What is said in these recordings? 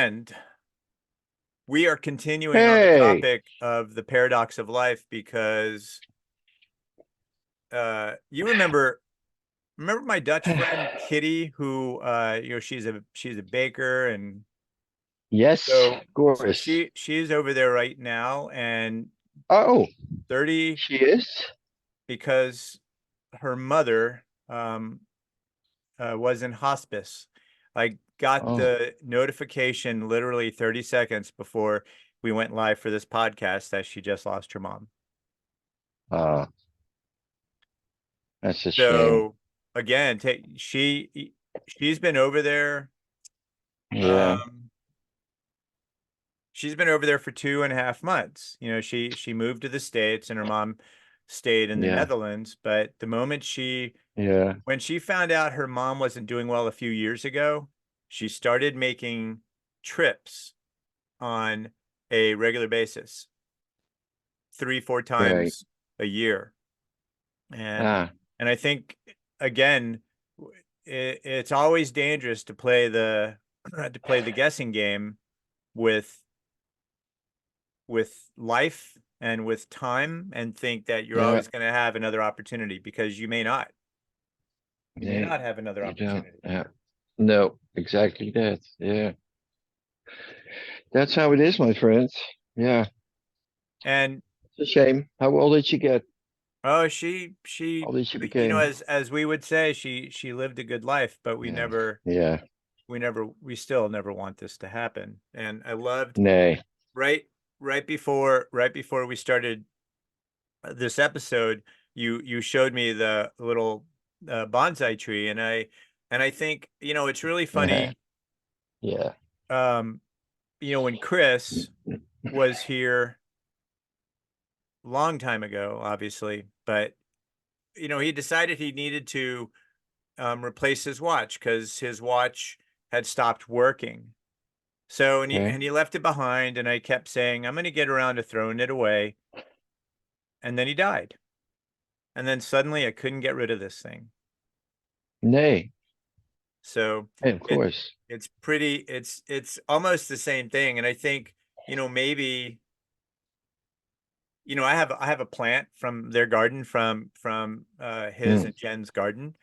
friend, we are continuing on the Hey, topic of the paradox of life because you remember my Dutch friend Kitty, who she's a baker, and yes, so of so course. she's over there right now, and Oh, 30 she is? because her mother was in hospice. I got Oh, the notification literally 30 seconds before we went live for this podcast that she just lost her mom. uh, that's a shame. So again, she's been over there. Yeah, Um, she's been over there for 2.5 months. She moved to the States and her mom stayed in the yeah, Netherlands. But the moment she yeah, when she found out her mom wasn't doing well a few years ago, she started making trips on a regular basis, three, four right. times a year. And Ah, and I think again, it's always dangerous to play the to play the guessing game with life and with time and think that you're yeah, always going to have another opportunity because you may not. You may yeah, not have another you don't. opportunity. Yeah. No, exactly that. Yeah. That's how it is, my friends. Yeah. And It's a shame. How old did she get? oh, How old did she you know, became? as we would say, she lived a good life, but Yeah. Yeah. we still never want this to happen. And I loved Nay. right right before we started this episode, you showed me the little bonsai tree, and I think it's really Yeah. funny. Yeah. Um, when Chris was here a long time ago, obviously, but he decided he needed to replace his watch because his watch had stopped working. So Okay. and he left it behind, and I kept saying I'm going to get around to throwing it away, and then he died, and then suddenly I couldn't get rid of this thing. Nay. So Hey, of it course. it's almost the same thing. And I think, maybe, I have a plant from their garden, from his Mm. and Jen's garden,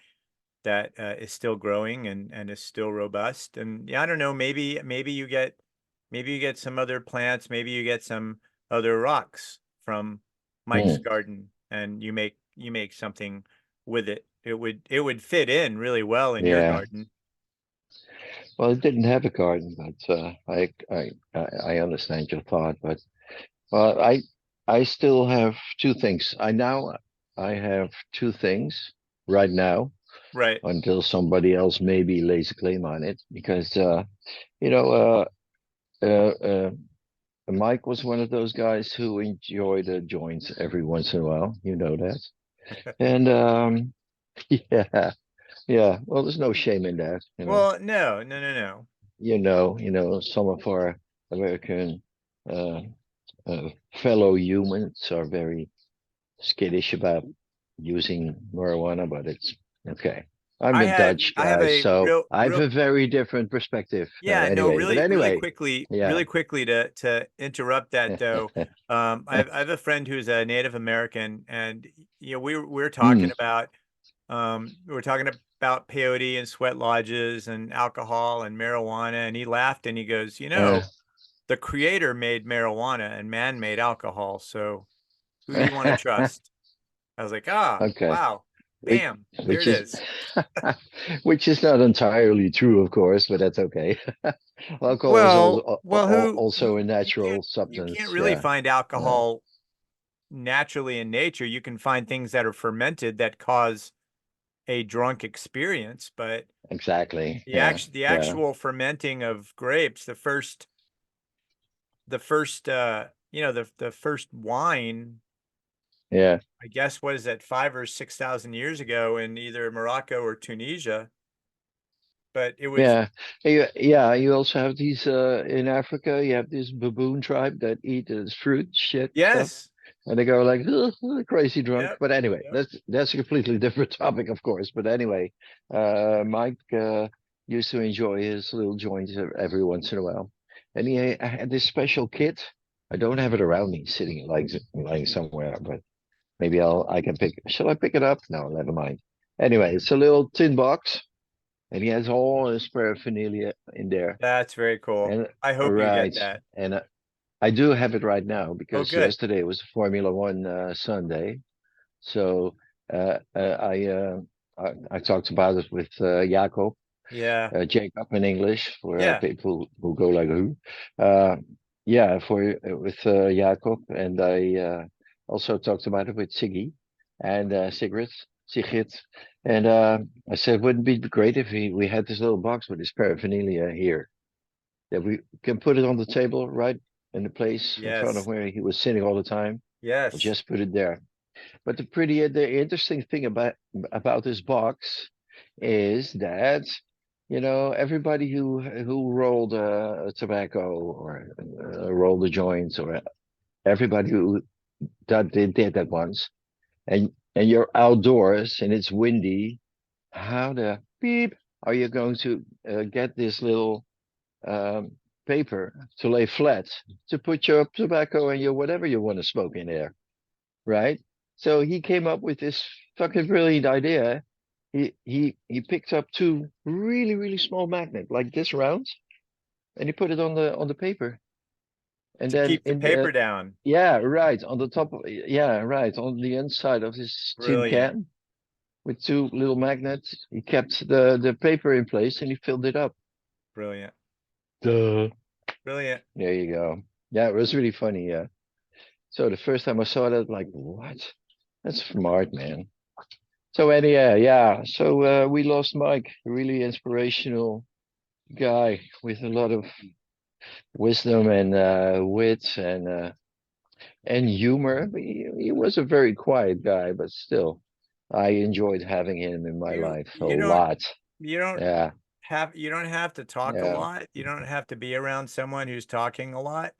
that is still growing and is still robust. And yeah, I don't know, maybe you get some other plants, maybe you get some other rocks from Mike's Mm. garden, and you make something with it. It would fit in really well in your Yeah. garden. Well, it didn't have a garden, but I understand your thought. But well, I still have two things. I have two things right now Right. until somebody else maybe lays a claim on it because you know Mike was one of those guys who enjoyed a joint every once in a while. You know that, and yeah, yeah. Well, there's no shame in that, you know. Well, no, no, no, no. Some of our American uh, fellow humans are very skittish about using marijuana, but it's okay. I'm I the have Dutch I have guy, a so real I have real a very different perspective. yeah, no, Anyway, but anyway, yeah, really quickly to interrupt that though. I have a friend who's a Native American, and we're talking Hmm, about peyote and sweat lodges and alcohol and marijuana, and he laughed and he goes, uh, the creator made marijuana and man made alcohol, so who do you want to trust? I was like, ah, okay, wow, which bam, there which it is is. which is not entirely true, of course, but that's okay. Alcohol is Who also a you natural can't substance. really Yeah, find uh, alcohol naturally in nature. You can find things that are fermented that cause a drunk experience, but exactly. the Yeah, actual fermenting of grapes, the first wine, yeah. I guess, what is that, 5 or 6 thousand years ago in either Morocco or Tunisia, but it was Yeah, yeah. You also have these in Africa. You have this baboon tribe that eat this fruit shit stuff, yes, and they go like "Ugh, crazy drunk." yep, But anyway, yep. that's a completely different topic, of course. But anyway, Mike used to enjoy his little joints every once in a while. and I had this special kit. I don't have it around me, sitting like lying somewhere, but maybe I can pick. Shall I pick it up? No, never mind. Anyway, it's a little tin box, and he has all his paraphernalia in there. That's very cool. And I all hope you get right, that. and I do have it right now Oh, because good. yesterday was Formula One Sunday. So uh, uh, I, uh, I talked about it with Jacob, Yeah. Jacob in English for Yeah. people who go like who. Uh, yeah, for with Jacob, and I also talked about it with Siggy and Sigrid, and I said, wouldn't it be great if we had this little box with his paraphernalia here that we can put it on the table right in the place in front of Yes. where he was sitting all the time. We'll Yes. just put it there. But the interesting thing about this box is that everybody who rolled tobacco or rolled the joints or everybody who that did that once, and you're outdoors and it's windy. How the beep are you going to get this little um, paper to lay flat to put your tobacco and your whatever you want to smoke in there, right? So he came up with this fucking brilliant idea. He picked up two really small magnets like this round, and he put it on the paper, and To then keep the in paper the down. yeah right on the top of yeah right on the inside of his tin Brilliant. can with two little magnets, he kept the paper in place and he filled it up. Brilliant. Duh. Brilliant. There you go. Yeah, it was really funny. Yeah. So the first time I saw that, like, what? That's smart, man. So anyhow, yeah. So we lost Mike, a really inspirational guy with a lot of wisdom and wit and humor. But he was a very quiet guy, but still, I enjoyed having him in my You life a you don't lot. you don't Yeah, you don't have to talk a yeah, lot. You don't have to be around someone who's talking a lot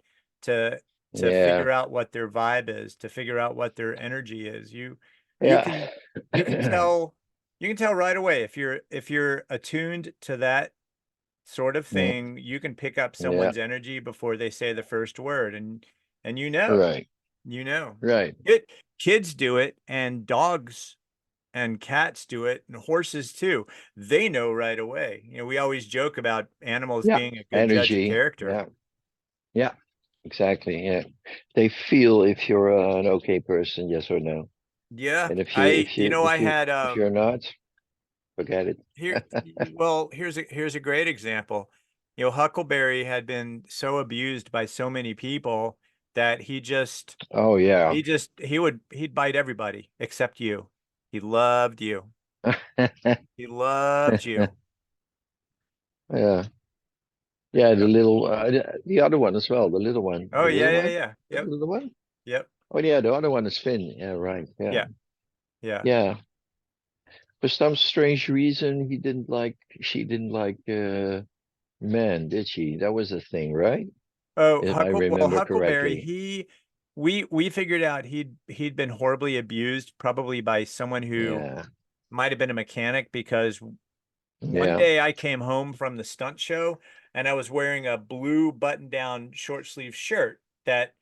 to yeah, figure out what their vibe is, to figure out what their energy is. You yeah, can you can tell right away if you're attuned to that sort of Mm, thing, you can pick up yeah. someone's energy before they say the first word, and you know. Right, You know. right. Kids do it, and dogs and cats do it, and horses too. They know right away. We always joke about animals Yeah, being a good judge of energy. character. Yeah, yeah, exactly. Yeah, they feel if you're an okay person, yes or no. Yeah, And I had if you're not, forget it. here. Well, here's a great example. Huckleberry had been so abused by so many people that Oh yeah. he'd bite everybody except you. He loved you. He loved you. Yeah. Yeah, the little the other one as well, the little one. Oh The yeah, little yeah, one? yeah. The Yep, little one? yep, Oh yeah, the other one is Finn. Yeah, right. Yeah. yeah, yeah. Yeah. For some strange reason she didn't like men, did she? That was the thing, right? Oh, If I remember Huckleberry, correctly. we figured out he'd been horribly abused, probably by someone who Yeah. might have been a mechanic, because one Yeah. day I came home from the stunt show and I was wearing a blue button-down short sleeve shirt that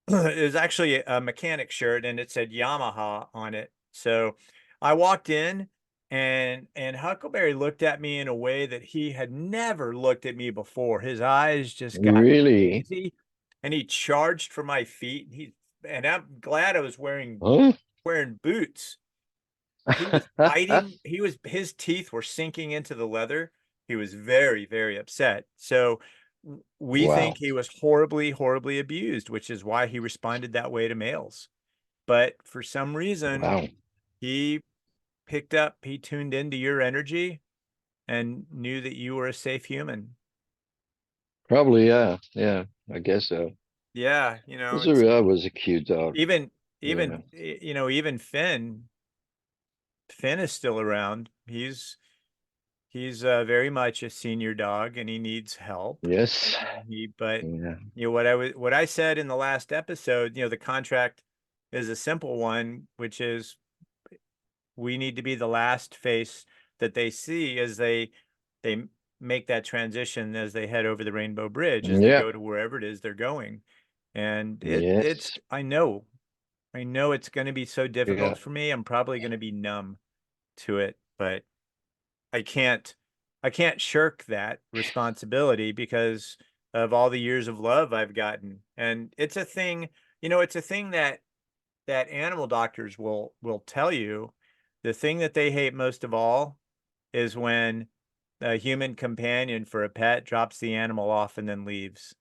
it was actually a mechanic shirt and it said Yamaha on it. So I walked in and Huckleberry looked at me in a way that he had never looked at me before. His eyes just got Really? crazy and he charged for my feet. And I'm glad I was Huh? wearing boots. He was biting, his teeth were sinking into the leather. He was very upset. So we think Wow. he was horribly abused, which is why he responded that way to males. But for some reason, Wow. he he tuned into your energy and knew that you were a safe human. Probably, yeah. Yeah. I guess so. Yeah, It was a cute dog. even Yeah. even Finn is still around. He's very much a senior dog and he needs help. Yes. But Yeah. what I said in the last episode, the contract is a simple one, which is we need to be the last face that they see as they make that transition as they head over the Rainbow Bridge, as they Yeah. go to wherever it is they're going. And it's, Yes. I know it's going to be so Yeah. difficult for me. I'm probably going to be numb to it, but I can't, I can't shirk that responsibility because of all the years of love I've gotten. And it's a thing, it's a thing that animal doctors will tell you. The thing that they hate most of all is when a human companion for a pet drops the animal off and then leaves.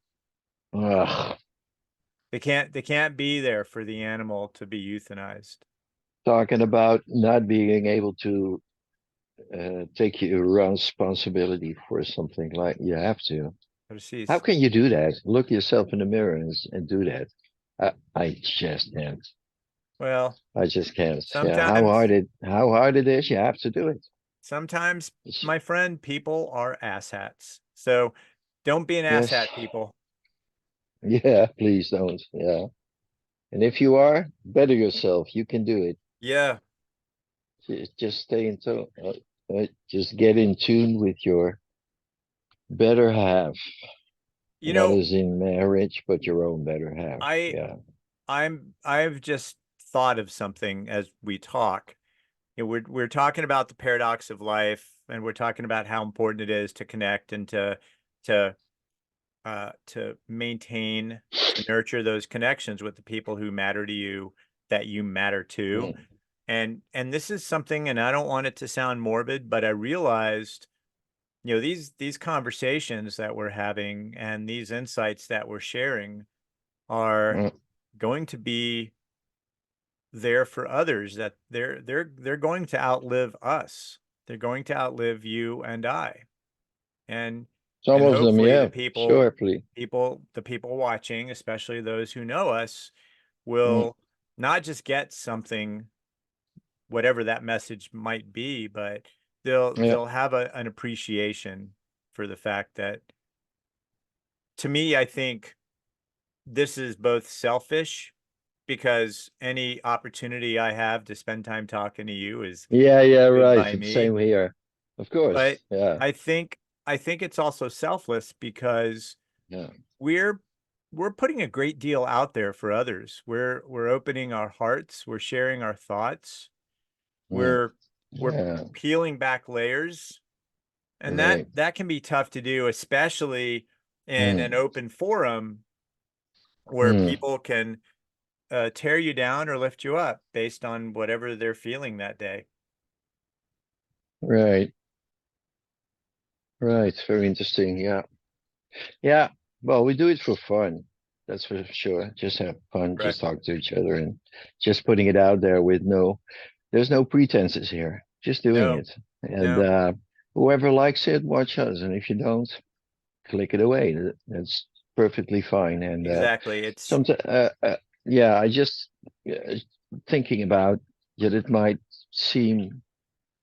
Ugh. They can't be there for the animal to be euthanized. Talking about not being able to take your responsibility for something like you have to. How Overseas. can you do that? Look yourself in the mirror and do that. I just can't. Well, I just can't. Yeah, sometimes how hard it is, you have to do it. sometimes It's- my friend, people are asshats. So don't be an yes. asshat, people. Yeah, please don't. Yeah. And if you are, better yourself. You can do it. Yeah. Just stay in tune. Just get in tune with your better half. You Not know, as in marriage, but your own better half. I Yeah. I've just thought of something as we talk. We're talking about the paradox of life, and we're talking about how important it is to connect and to to maintain, to nurture those connections with the people who matter to you, that you matter to. Mm, And this is something, and I don't want it to sound morbid, but I realized, these conversations that we're having and these insights that we're sharing are mm. going to be there for others, that they're going to outlive us. They're going to outlive you and I. And Some and of them, hopefully yeah, sure, please. the people watching, especially those who know us, Mm, will not just get something, whatever that message might be, but yeah. they'll have an appreciation for the fact that, to me, I think this is both selfish, because any opportunity I have to spend time talking to you is Yeah, yeah, good right. by me. Same here. Of But course. Yeah. I think I think it's also selfless because Yeah. we're we're putting a great deal out there for others. We're opening our hearts, we're sharing our thoughts, Mm, we're yeah. peeling back layers, and that Right. that can be tough to do, especially in an Mm, open forum where mm, people can tear you down or lift you up based on whatever they're feeling that day. right. Right. Very interesting. Yeah. Yeah. Well, we do it for fun. That's for sure. Just have fun, Right. just talk to each other and just putting it out there with there's no pretenses here. Just doing No, it. And no, whoever likes it, watch us. And if you don't, click it away. That's perfectly fine. And exactly. It's sometimes, yeah, I just thinking about that it might seem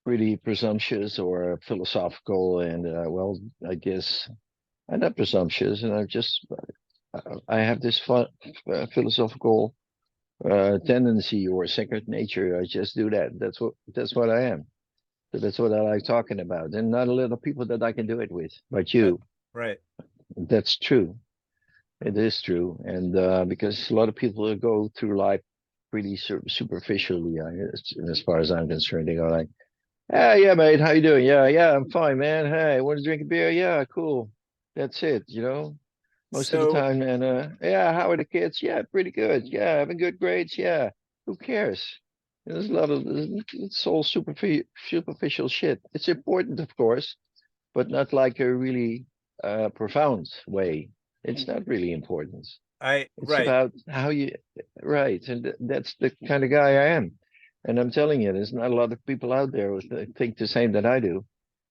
pretty presumptuous or philosophical, and well, I guess I'm not presumptuous, and I have this fun, philosophical tendency or second nature. I just do that. That's what I am. So that's what I like talking about, and not a lot of people that I can do it with, but that, you. right. That's true. It is true, and because a lot of people go through life pretty superficially, as far as I'm concerned. They go like, "Yeah, yeah, mate, how you doing? Yeah, yeah, I'm fine, man. Hey, want to drink a beer? Yeah, cool. That's it, most of the So time. And yeah, how are the kids? Yeah, pretty good. Yeah, having good grades. Yeah, who cares? There's a lot of it's all superficial shit. It's important, of course, but not like a really profound way. It's not really important. It's right. about how you, right. And that's the kind of guy I am. And I'm telling you, there's not a lot of people out there who think the same that I do.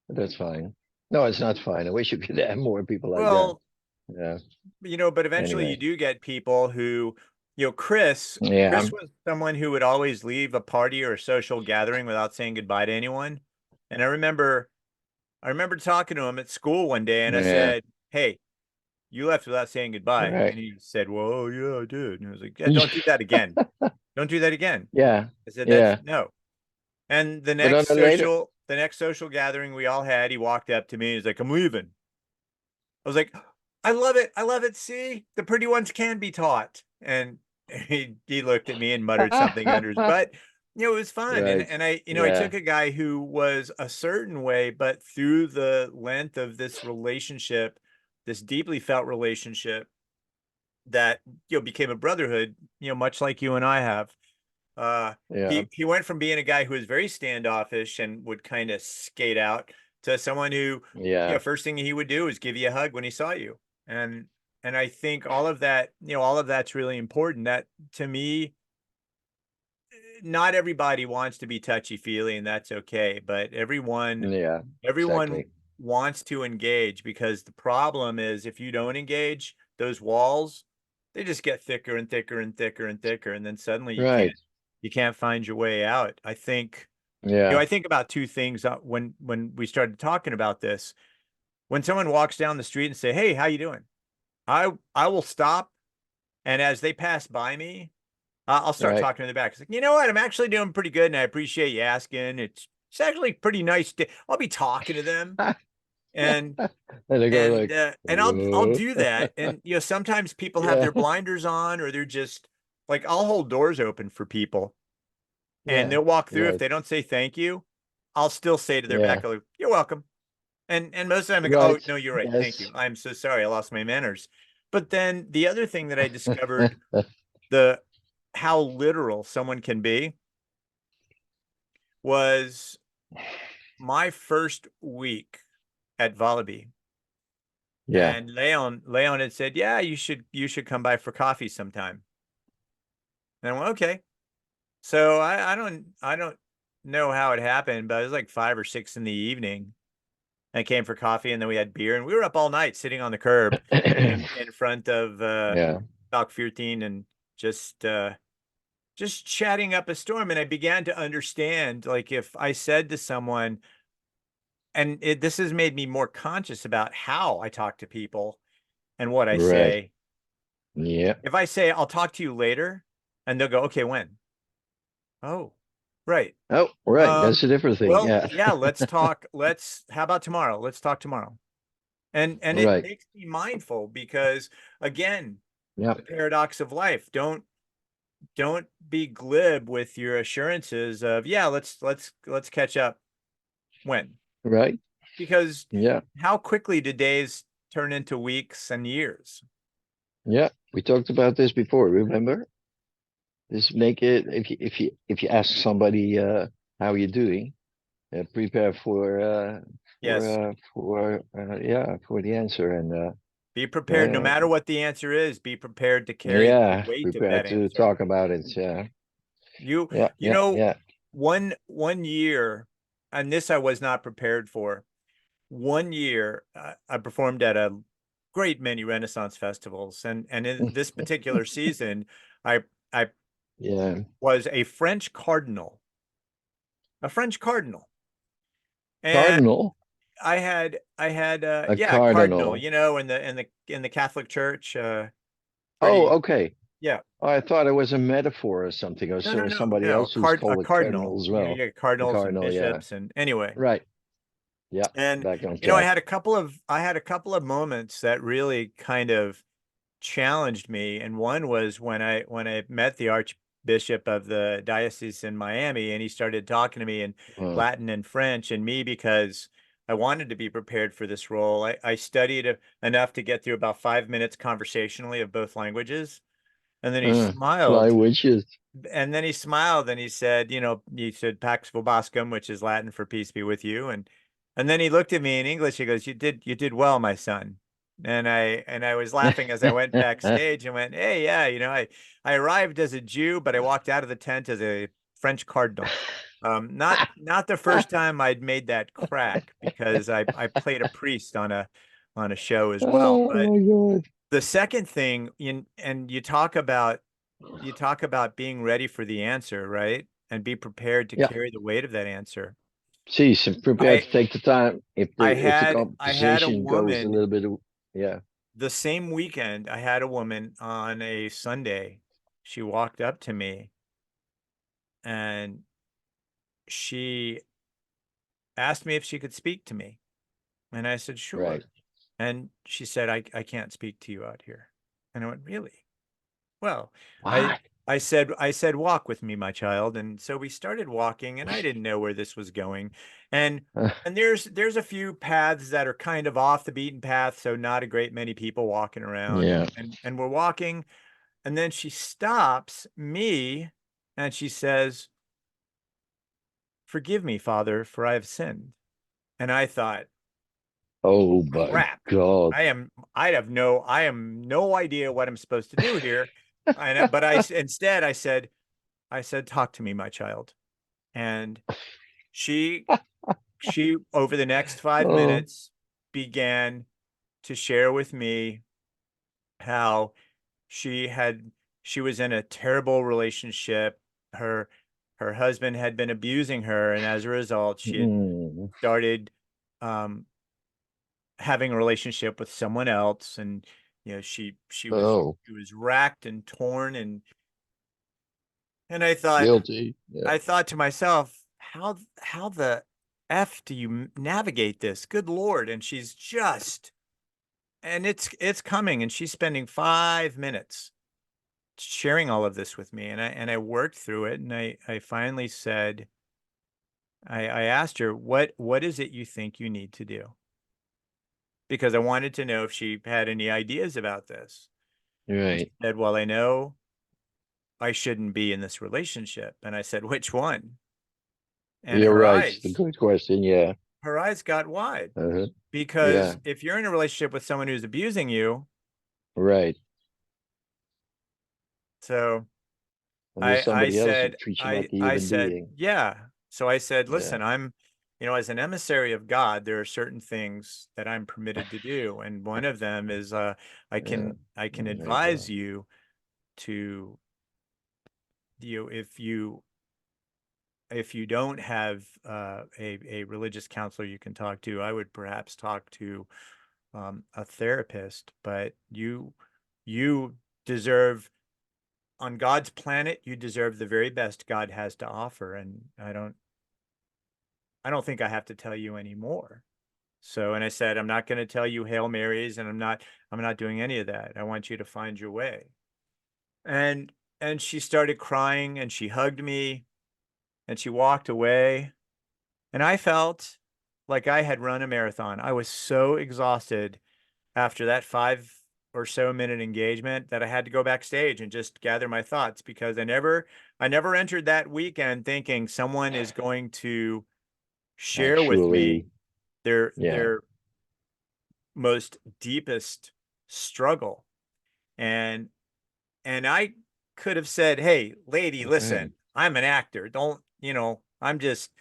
But that's fine. No, it's not fine. I wish you could have more people like that. Well, Yeah. but eventually you Anyway. do get people who, Yeah. Chris was someone who would always leave a party or a social gathering without saying goodbye to anyone. And I remember talking to him at school one day, and I Yeah. said, "Hey, you left without saying goodbye." Right. And he said, "Well, oh, yeah, I did." And I was like, "Yeah, don't do that again. Don't do that again." Yeah. I said, "That's Yeah. no." And But on a later, the next social gathering we all had, he walked up to me. He's like, "I'm leaving." I was like, "I love it. I love it. See, the pretty ones can be taught." And he looked at me and muttered something under his butt. It was fun. And Right. and I Yeah. took a guy who was a certain way, but through the length of this relationship, this deeply felt relationship that became a brotherhood, much like you and I have. Yeah. He went from being a guy who was very standoffish and would kind of skate out to someone who, Yeah. first thing he would do is give you a hug when he saw you. And and I think all of that, all of that's really important. That to me, not everybody wants to be touchy-feely, and that's okay, but Yeah. everyone Exactly. wants to engage, because the problem is if you don't engage, those walls, they just get thicker and thicker and thicker and thicker, and then suddenly Right. you can't find your way out. I think, Yeah. I think about two things when we started talking about this. When someone walks down the street and say, "Hey, how you doing?" I will stop, and as they pass by me, I'll start Right. talking in the back. It's like, "You know what? I'm actually doing pretty good, and I appreciate you asking. It's actually pretty nice to." I'll be talking to them, and And they go like, I'll do that. And sometimes people have yeah. their blinders on, or they're just like, I'll hold doors open for people, and Yeah. they'll walk through. If Right. they don't say thank you, I'll still say to their Yeah. back, like, "You're welcome." And most of the time I go, "Oh, Right. no, you're right. Thank you. Yes. I'm so sorry. I lost my manners." But then the other thing that I discovered, the how literal someone can be, was my first week at Wallaby. Yeah. And Leon had said, "Yeah, you should come by for coffee sometime." And I went, "Okay." So I don't know how it happened, but it was like 5 or 6 in the evening. I came for coffee, and then we had beer, and we were up all night sitting on the curb in front of Yeah. Dock 14, and just chatting up a storm. And I began to understand, like, if I said to someone, and this has made me more conscious about how I talk to people and what I Right. say. Yeah. If I say, "I'll talk to you later," and they'll go, "Okay, when?" "Oh, right. Oh, right. That's a different thing. Well, Yeah. yeah, let's talk. How about tomorrow? Let's talk tomorrow." And it Right. makes me mindful, because again, Yeah. the paradox of life. Don't be glib with your assurances of, "Yeah, let's catch up when." Right. Because Yeah. how quickly do days turn into weeks and years? Yeah. We talked about this before, remember? Just make it if you ask somebody how you doing, prepare Yes. for the answer and Be prepared. No uh matter what the answer is, be prepared to carry the yeah, weight of prepare that to answer. talk about it. Yeah. You Yeah. you Yeah. know, Yeah. one year, and this I was not prepared for. One year, I performed at a great many Renaissance festivals, and in this particular season, I Yeah. was a French cardinal, a French cardinal, and Cardinal, I had a yeah, cardinal, cardinal. in the Catholic Church, Oh, pretty okay. yeah. Oh, I thought it was a metaphor or something. I No, no, saw no, somebody no. else who's A called a cardinal. cardinal as You well. get A cardinals and cardinal, yeah. bishops, and anyway. Right. Yeah. And Back on track. I had a couple of moments that really kind of challenged me. And one was when I met the Archbishop of the diocese in Miami, and he started talking to me in Uh, Latin and French, and me, because I wanted to be prepared for this role. I studied enough to get through about 5 minutes conversationally of both languages. And then he fly smiled, witches. and he said, he said Pax Vobiscum, which is Latin for peace be with you. And then he looked at me in English. He goes, you did well, my son." And I was laughing as I went backstage and went, "Hey, yeah, I arrived as a Jew, but I walked out of the tent as a French cardinal." Not the first time I'd made that crack, because I played a priest on a show as well. Oh But my God. the second thing, and you talk about being ready for the answer, right? And be prepared to Yeah. carry the weight of that answer. See, so prepare I to take the time if the I had a conversation goes a woman little bit, yeah. the same weekend. I had a woman on a Sunday. She walked up to me, and she asked me if she could speak to me. And I said, Right. sure. And she said, I can't speak to you out here. And I went, really? Well, I What? I said, walk with me, my child. And so we started walking, and I didn't know where this was going. And there's a few paths that are kind of off the beaten path, so not a great many people walking around. Yeah. And we're walking, and then she stops me and she says, forgive me, Father, for I have sinned. And I thought, Oh my crap. God. I am no idea what I'm supposed to do here. But instead I said, talk to me, my child. And she, over the next five Oh, minutes began to share with me how she had, she was in a terrible relationship. Her, her husband had been abusing her. And as a result, she had mm, started, um, having a relationship with someone else. And, oh, she was racked and torn. And guilty. Yeah. I thought to myself, how the F do you navigate this? Good Lord. And she's just, and it's coming, and she's spending 5 minutes sharing all of this with me. And I worked through it, and I finally said, I asked her, what is it you think you need to do? Because I wanted to know if she had any ideas about this. And she Right. said, well, I know I shouldn't be in this relationship. And I said, which one? And You're right. A good question. Yeah. her eyes got wide, Uh-huh. because Yeah. if you're in a relationship with someone who's abusing you, Right. so And there's I somebody else who said, treats you like a I human said, being. yeah. So I said, Yeah. listen, as an emissary of God, there are certain things that I'm permitted to do. And one of them is, Yeah. I can Oh my advise God. you to, if you don't have a religious counselor you can talk to, I would perhaps talk to a therapist. But you deserve, on God's planet, you deserve the very best God has to offer. And I don't think I have to tell you anymore. So, and I said, I'm not going to tell you Hail Marys, and I'm not doing any of that. I want you to find your way. And, and she started crying, and she hugged me, and she walked away. And I felt like I had run a marathon. I was so exhausted after that 5 or so minute engagement that I had to go backstage and just gather my thoughts, because I never entered that weekend thinking someone is going to share with me Actually, yeah. their most deepest struggle. And I could have said, hey, lady, Okay. listen, I'm an actor. Don't, I'm just,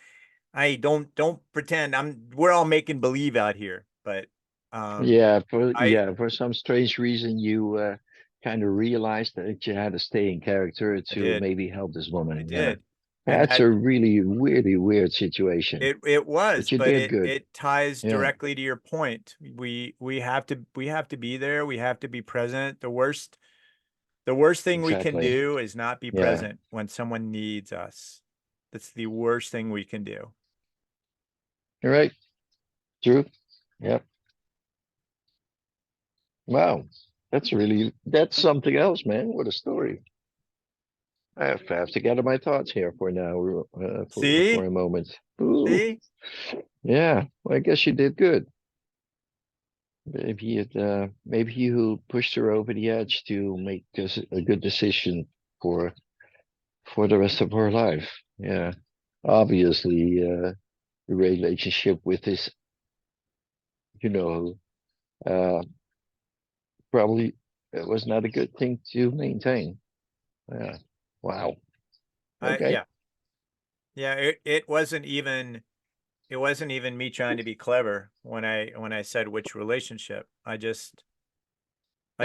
I don't pretend we're all making believe out here. But um I For some strange reason, you kind of realized that you had to stay in character I to did. maybe help this I woman. Yeah. did. And That's that a really, really weird situation, it was, but you but did good. it ties Yeah, directly to your point. We have to be there. We have to be present. The worst thing we can exactly. do is not be Yeah. present when someone needs us. That's the worst thing we can do. You're right. True. Yep. Wow. That's something else, man. What a story. I have to gather my thoughts here for now, for See? a moment. Ooh, See? yeah. Well, I guess you did good. Maybe you pushed her over the edge to make this a good decision for for the rest of her life. Yeah. Obviously, the relationship with this, you know, uh, probably it was not a good thing to maintain. Yeah. Wow. Okay. Yeah. Yeah, it wasn't even me trying to be clever when I said which relationship. No, I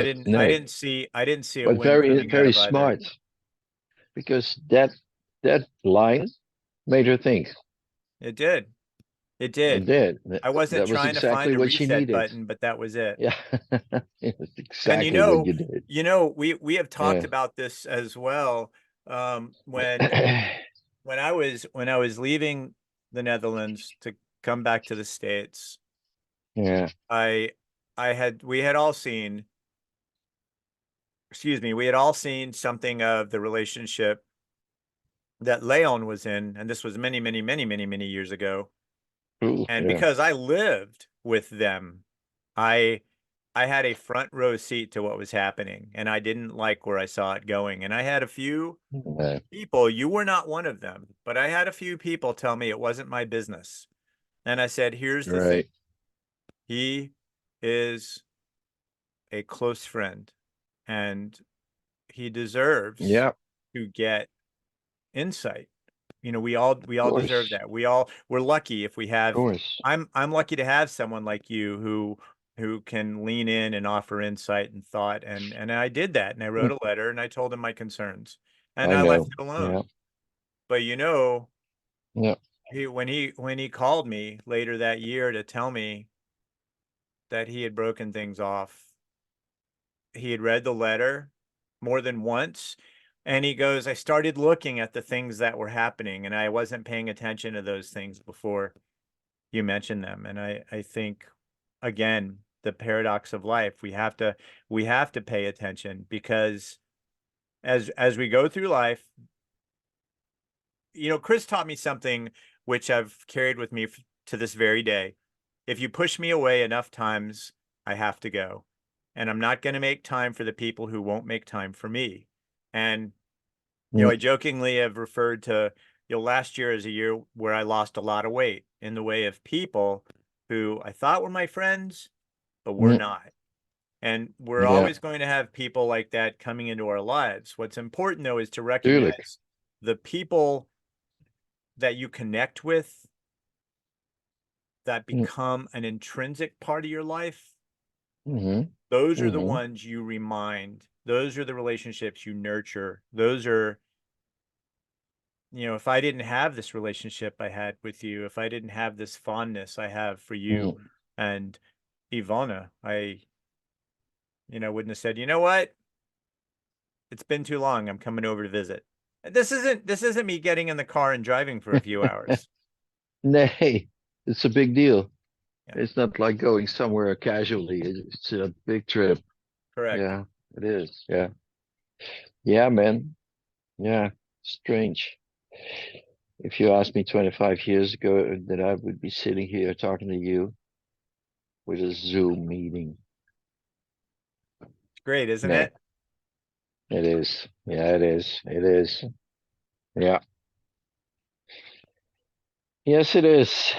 didn't see a but win very, coming out very of either. smart because that line made her think. It did. It It did. did. I wasn't That was trying to exactly find a what she reset needed. button, but that was it. Yeah. It's And exactly what you did. we have talked Yeah. about this as well. When I was leaving the Netherlands to come back to the States, Yeah. I we had all seen, excuse me, we had all seen something of the relationship that Leon was in, and this was many, many, many, many, many years ago. Ooh, And yeah. because I lived with them, I I had a front row seat to what was happening, and I didn't like where I saw it going. And I had a few Yeah. people, you were not one of them, but I had a few people tell me it wasn't my business. And I said, here's the thing. Right. He is a close friend, and he deserves Yeah. to get insight. We Of all deserve course. that. We're lucky if we Of have, course. I'm lucky to have someone like you who can lean in and offer insight and thought. And I did that, and I wrote Mm, a letter and I told him my concerns, and I I left know. it Yeah. alone. But Yeah. when he called me later that year to tell me that he had broken things off, he had read the letter more than once, and he goes, I started looking at the things that were happening, and I wasn't paying attention to those things before you mentioned them. And I think, again, the paradox of life, we have to pay attention, because as we go through life, Chris taught me something which I've carried with me to this very day. If you push me away enough times, I have to go. And I'm not going to make time for the people who won't make time for me. And, Mm, I jokingly have referred to, last year as a year where I lost a lot of weight in the way of people who I thought were my friends, but were mm, not. And we're yeah. always going to have people like that coming into our lives. What's important, though, is to Tuurlijk. recognize the people that you connect with that Mm, become an intrinsic part of your life. mm-hmm. Those are the Mm-hmm. ones you remind. Those are the relationships you nurture. Those are, if I didn't have this relationship I had with you, if I didn't have this fondness I have for you Mm. and Ivana, I, wouldn't have said, you know what? It's been too long. I'm coming over to visit. This isn't me getting in the car and driving for a few hours. Nee, it's a big deal. Yeah, It's not like going somewhere casually. It's a big trip. correct. Yeah, it is. Yeah. Yeah, man. Yeah. Strange. If you asked me 25 years ago that I would be sitting here talking to you with a Zoom meeting. It's great, isn't Nee, it? it is. Yeah, it is. It is. Yeah. Yes, it is.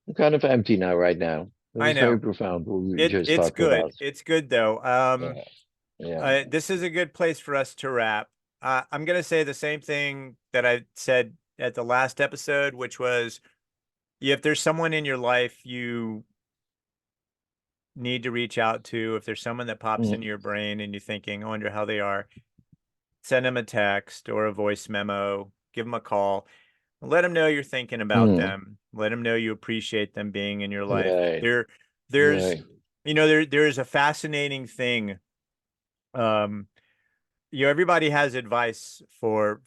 I'm kind of empty now, right now. It I was very know. profound what we were just It's talking good. about. It's good though. Yeah. Yeah. This is a good place for us to wrap. I'm gonna say the same thing that I said at the last episode, which was, if there's someone in your life you need to reach out to, if there's someone that pops Mm, into your brain and you're thinking, I wonder how they are, send them a text or a voice memo, give them a call, let them know you're thinking about mm, them. Let them know you appreciate them being in your life. right. There's, Right. there's a fascinating thing. Um, Everybody has advice for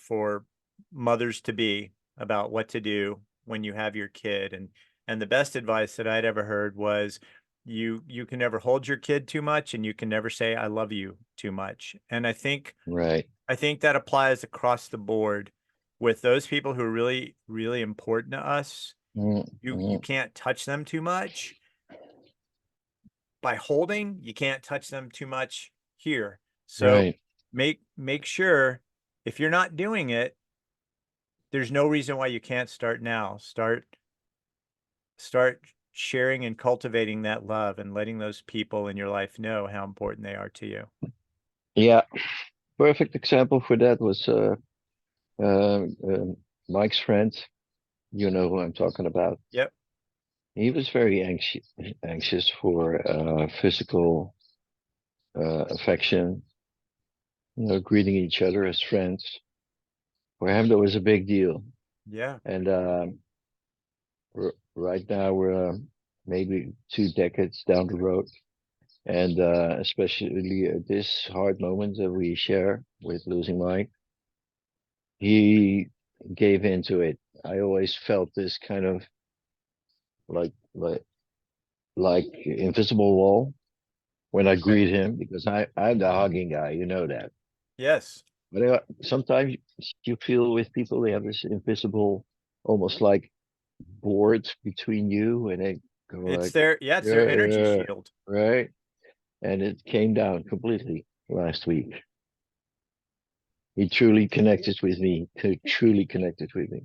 mothers to be about what to do when you have your kid, and the best advice that I'd ever heard was, you can never hold your kid too much, and you can never say I love you too much. And Right. I think that applies across the board with those people who are really, really important to us. Mm, You mm, can't touch them too much by holding, you can't touch them too much here. So right. make sure, if you're not doing it, there's no reason why you can't start now. Start sharing and cultivating that love and letting those people in your life know how important they are to you. Yeah. Perfect example for that was Mike's friend. You know who I'm talking about. Yep. He was very anxious for physical affection, greeting each other as friends. For him, that was a big deal. Yeah. And right now, we're maybe 2 decades down the road. And especially at this hard moment that we share with losing Mike, he gave into it. I always felt this kind of like like like invisible wall when I Okay. greet him because I'm the hugging guy, you know that. Yes. But sometimes you feel with people they have this invisible, almost like board between you, and they go It's like, their, yeah, it's their energy shield. right, and it came down completely last week. He truly connected with me, truly connected with me.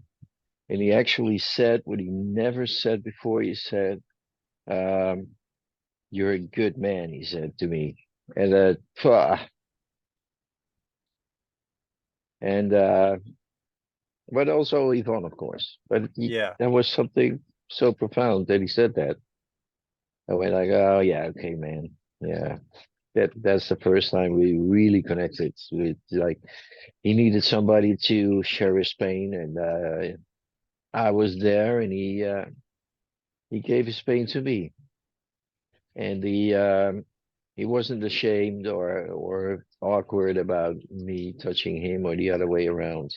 And he actually said what he never said before. He said, um, "You're a good man," he said to me. And and but also Yvonne, of course. But Yeah. that was something so profound that he said that. I went like, "Oh yeah, okay, man. Yeah." That's the first time we really connected with like he needed somebody to share his pain, and I was there, and he gave his pain to me, and he wasn't ashamed or awkward about me touching him or the other way around.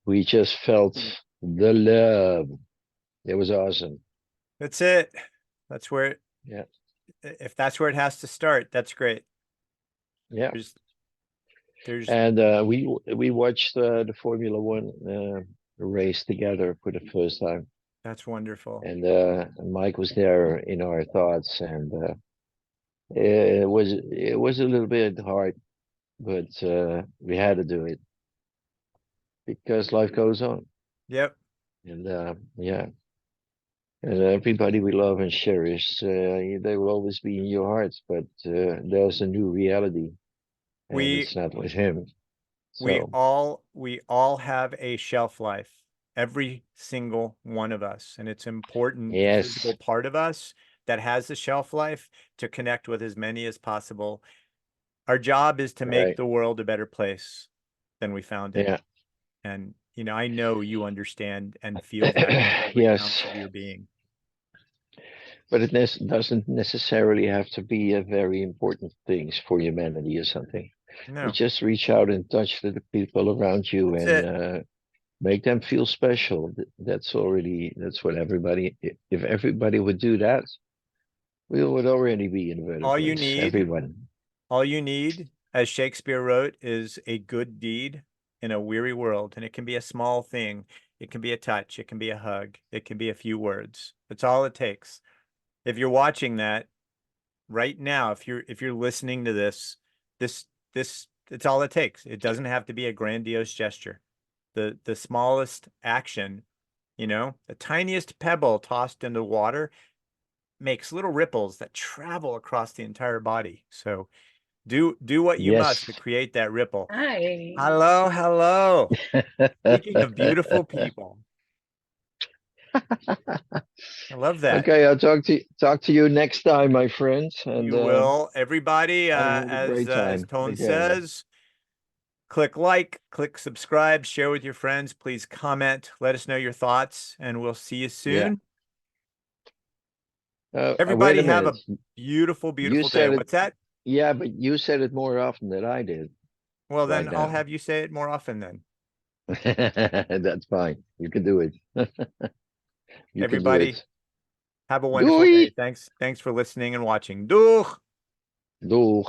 We just felt the love. It was awesome. That's it. That's where Yeah, if that's where it has to start, that's great. yeah. There's there's And we watched the Formula One race together for the first time, that's wonderful. and Mike was there in our thoughts, and it was a little bit hard, but we had to do it because life goes on, Yep. and yeah, and everybody we love and cherish, they will always be in your hearts, but there's a new reality, and We it's not with him. we So all we all have a shelf life. Every single one of us. And it's important, the physical yes, part of us that has a shelf life, to connect with as many as possible. Our job is to make right, the world a better place than we found it. yeah, And, I know you understand and feel that with every ounce yes. of your being. But it doesn't necessarily have to be a very important things for humanity or something. You No, just reach out and touch the people around you that's and it. make them feel special. That's what everybody. If everybody would do that, we would already be in a better All you place. need, Everyone. all you need, as Shakespeare wrote, is a good deed in a weary world. And it can be a small thing. It can be a touch. It can be a hug. It can be a few words. That's all it takes. If you're watching that right now, if you're listening to this, it's all it takes. It doesn't have to be a grandiose gesture. The smallest action, the tiniest pebble tossed into water makes little ripples that travel across the entire body. So do what you must to Yes. create that ripple. Hi. Hello, hello. Speaking of beautiful people, I love that. Okay, I'll talk to you next time, my friends, and You will. Everybody, I had a great as time Tone again. says, click like, click subscribe, share with your friends. Please comment, let us know your thoughts, and we'll see you Yeah. soon. Wait Everybody a have minute. a beautiful, You beautiful day. said it. What's that? Yeah, but you said it more often than I did Well, right then I'll now. have you say it more often then. That's fine. You can do it. You can do Everybody, it. have a wonderful Doei. day. Thanks for listening and watching. Doeg! Doeg.